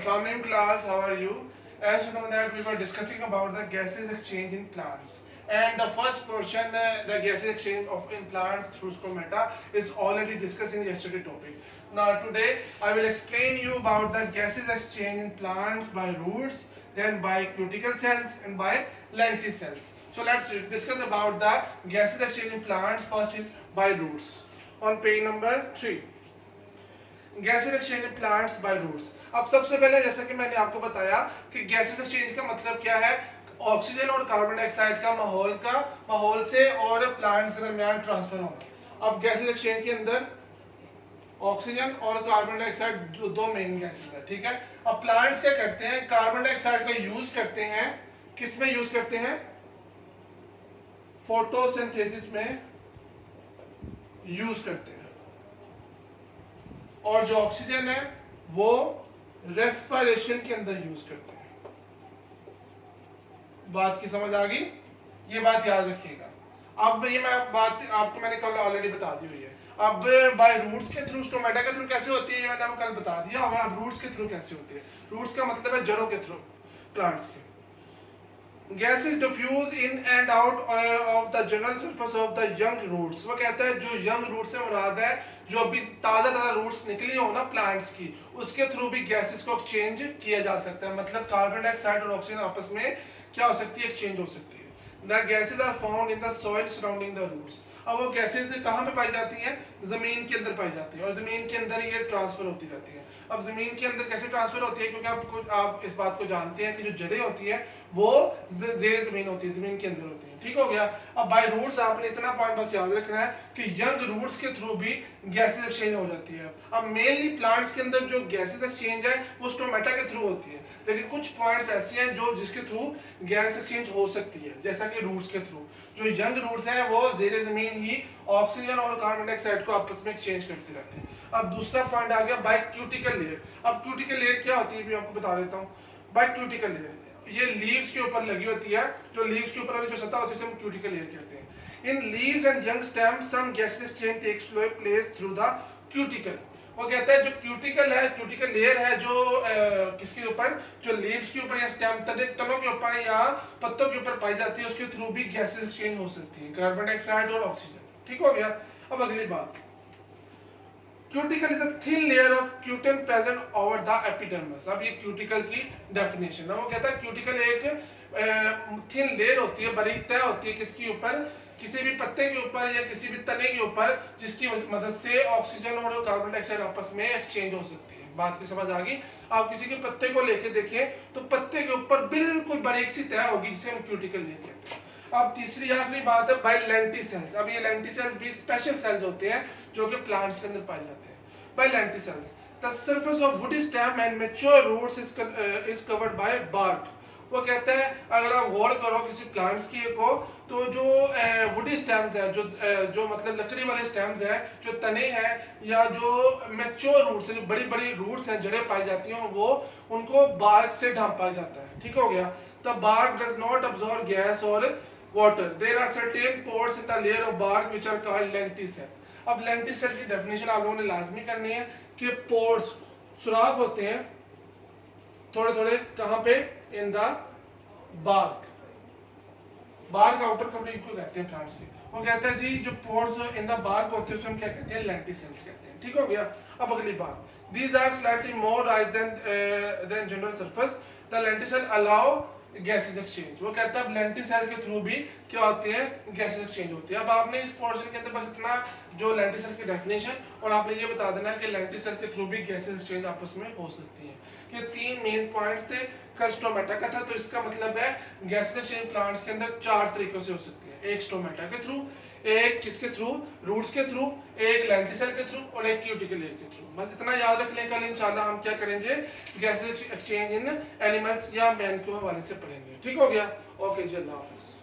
Assalamualaikum class, how are you? As you know that we were discussing about the gases exchange in plants, and the first portion, the gases exchange of in plants through stomata, is already discussed in yesterday's topic. Now today I will explain you about the gases exchange in plants by roots, then by cuticle cells and by lenticels. So let's discuss about the gases exchange in plants first by roots. On page number 3. Gases exchange in plants by roots. अब सबसे पहले जैसा कि मैंने आपको बताया कि gases exchange का मतलब क्या है, ऑक्सीजन और कार्बन डाइऑक्साइड का माहौल से और प्लांट्स के दरमियान ट्रांसफर होना। अब गैसेस एक्सचेंज के अंदर ऑक्सीजन और कार्बन डाइऑक्साइड दो मेन गैसेस है, ठीक है। अब प्लांट्स क्या करते हैं, कार्बन डाइऑक्साइड का यूज करते हैं, किस में यूज करते हैं, फोटोसिंथेसिस में यूज करते हैं, और जो ऑक्सीजन है वो रेस्पिरेशन के अंदर यूज करते हैं। बात की समझ आ गई, ये बात याद रखिएगा। अब ये बात आपको मैंने कल ऑलरेडी बता दी हुई है। अब बाय रूट्स के थ्रू, स्टोमेटा के थ्रू कैसे होती है ये मैंने आपको कल बता दिया। अब रूट्स के थ्रू कैसे होती है, रूट्स का मतलब है जड़ों के थ्रू प्लांट्स के। Gases diffuse in and out of the general surface of the young roots। वो कहता है जो young roots से मुराद है जो अभी ताज़ा रूट्स निकली हो ना प्लांट्स की, उसके थ्रू भी गैसेस को एक्सचेंज किया जा सकता है। मतलब कार्बन डाइऑक्साइड और ऑक्सीजन आपस में क्या हो सकती है, एक्सचेंज हो सकती है। The gases are found in the soil surrounding the roots। अब वो गैसेस कहाँ पे पाई जाती हैं, जमीन के अंदर पाई जाती है, और जमीन के अंदर ये ट्रांसफर होती रहती है। अब जमीन के अंदर कैसे ट्रांसफर होती है, क्योंकि आप इस बात को जानते हैं कि जो जड़ें होती है वो जेर जमीन होती है, जमीन के अंदर होती है, ठीक हो गया। अब बाय रूट्स आपने इतना पॉइंट बस याद रखना है कि यंग रूट्स के थ्रू भी गैसेस एक्सचेंज हो जाती है। अब मेनली प्लांट्स के अंदर जो गैसेस एक्सचेंज है वो स्टोमेटा के थ्रू होती है, लेकिन कुछ पॉइंट्स ऐसे हैं जो जिसके थ्रू गैस एक्सचेंज हो सकती है, जैसा कि रूट्स के थ्रू। जो यंग रूट्स हैं वो जेर जमीन ही ऑक्सीजन और कार्बन डाइऑक्साइड को आपस में एक्सचेंज करते रहते हैं। अब दूसरा पॉइंट आ गया बाय क्यूटिकल लेयर। अब क्यूटिकल लेयर क्या होती है भी आपको बता देता हूँ। बाय क्यूटिकल लेयर ये लीव्स के ऊपर लगी होती है, जो लीव्स के ऊपर वाली जो सतह होती है उसे हम क्यूटिकल लेयर कहते हैं। In leaves and young stem some gases exchange takes place through the cuticle. वो कहता है जो क्यूटिकल है, क्यूटिकल लेयर है जो किसके ऊपर, जो लीव्स के ऊपर या स्टेम तनों के ऊपर या पत्तों के ऊपर पाई जाती है, उसके थ्रू भी गैसेस एक्सचेंज हो सकती है, कार्बन डाइऑक्साइड और ऑक्सीजन, ठीक हो गया। अब अगली बात, cuticle is a thin layer of cutin present over the epidermis. अब ये क्यूटिकल की डेफिनेशन है। वो कहता है क्यूटिकल एक थिन लेयर होती है, बारीक तह होती है, किसके ऊपर, किसी भी पत्ते के ऊपर या किसी भी तने के ऊपर, जिसकी मदद से ऑक्सीजन और कार्बन डाइऑक्साइड आपस में एक्सचेंज हो सकती है। बात की समझ आ गई। आप किसी के पत्ते को लेके देखें तो पत्ते के ऊपर बिल्कुल बारीक सी तह होगी, जिसे हम क्यूटिकल लेयर कहते हैं। अब तीसरी आखिरी बात है बाय लेंटिसेल्स। अब ये लेंटिसेल्स भी स्पेशल सेल्स होते हैं जो कि प्लांट्स के अंदर पाए जाते हैं। By lenticels the surface of woody stem and mature roots is covered by bark. वो कहते हैं अगर आप गौर करो किसी प्लांट्स की को, तो जो वुडी स्टेम्स है, जो मतलब लकड़ी वाले स्टेम्स है, जो तने हैं या जो मैच्योर रूट्स है, जो बड़ी बड़ी रूट्स हैं, जड़ें पाई जाती हैं, वो उनको बार्क से ढांपा जाता है, ठीक हो गया। The bark does not absorb gas और water. There are certain pores in the layer of bark which are called lenticel. अब lenticel की डेफिनेशन आप लोगों ने लाजमी करनी है कि pores सुराख होते हैं थोड़े थोड़े, कहां पे, in the bark। bark outer covering को कहते हैं प्लांट्स की। वो कहता है जी जो pores इन द bark होते हैं उसे हम क्या कहते हैं, lenticels कहते हैं, ठीक हो गया। अब अगली बात, these are slightly more rise than general surface. The lenticel allow gases exchange. वो कहता है लेंटिसेल के थ्रू भी क्या होती है, गैसेस एक्सचेंज होती है। अब आपने इस पोर्शन के अंदर बस इतना जो लेंटिसेल की डेफिनेशन, और आपने ये बता देना है कि लेंटिसेल के थ्रू भी गैसेस एक्सचेंज आपस में हो सकती है। ये तीन मेन पॉइंट्स थे। कल स्टोमेटा का था, तो इसका मतलब है गैसेस एक्सचेंज प्लांट्स के अंदर चार तरीकों से हो सकती है। एक स्टोमेटा के थ्रू, एक किसके थ्रू, रूट्स के थ्रू, एक लेंटिसेल के थ्रू और एक क्यूटिकल लेयर के थ्रू। बस इतना याद रख लें। कल इंशाल्लाह हम क्या करेंगे, गैसेस एक्सचेंज इन एनिमल्स या मैन के हवाले से पढ़ेंगे, ठीक हो गया। ओके जी, अल्लाह हाफिज।